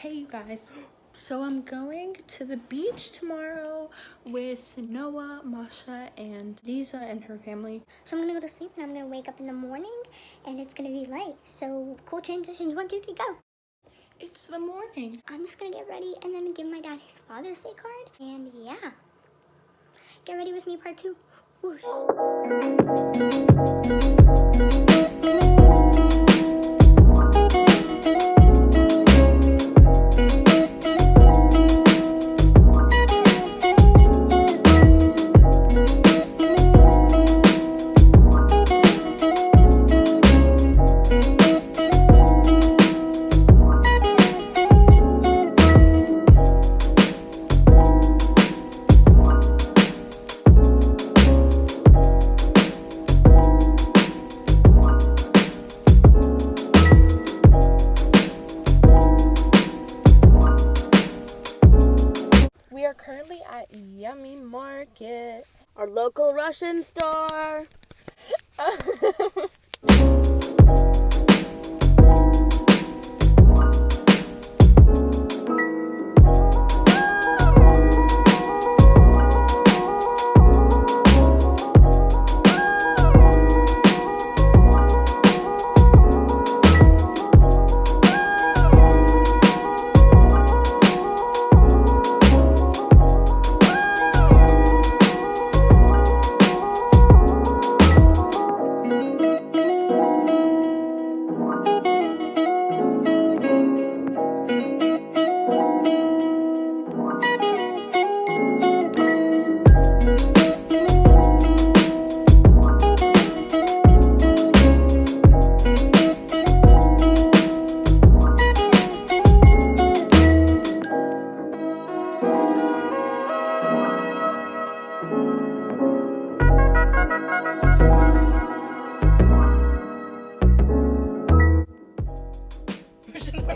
Hey you guys, so I'm going to the beach tomorrow with Noah, Masha, and Lisa and her family. So I'm gonna go to sleep and I'm gonna wake up in the morning and it's gonna be light. So cool transitions, 1, 2, 3, go. It's the morning. I'm just gonna get ready and then give my dad his Father's Day card. And yeah, get ready with me part 2. Whoosh. We are currently at Yummy Market, our local Russian store.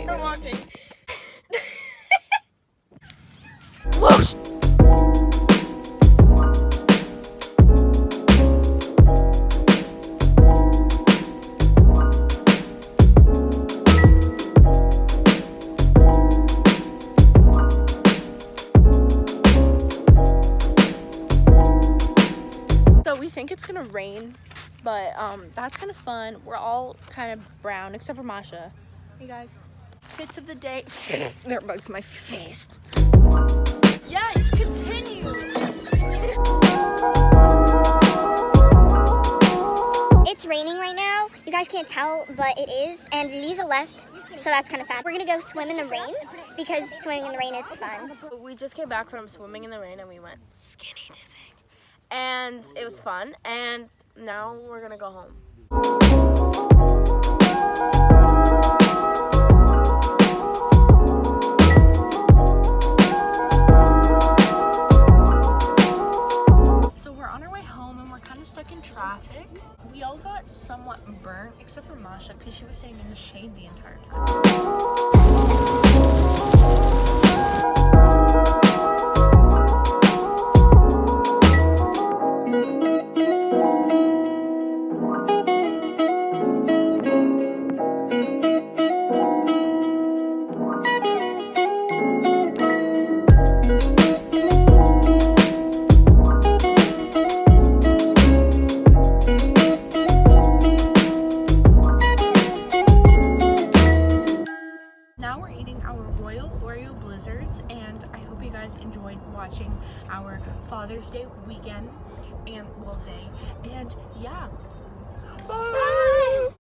We're walking. Whoosh! So we think it's gonna rain, but that's kind of fun. We're all kind of brown except for Masha. Hey guys, fits of the day. There bugs my face. Yes, continue. It's raining right now. You guys can't tell, but it is. And Lisa left, so that's kind of sad. We're gonna go swim in the rain because swimming in the rain is fun. We just came back from swimming in the rain and we went skinny dipping. And it was fun, and now we're gonna go home. So we're on our way home and we're kind of stuck in traffic. We all got somewhat burnt except for Masha because she was sitting in the shade the entire time. Now we're eating our Royal Oreo Blizzards, and I hope you guys enjoyed watching our Father's Day weekend and day. And yeah,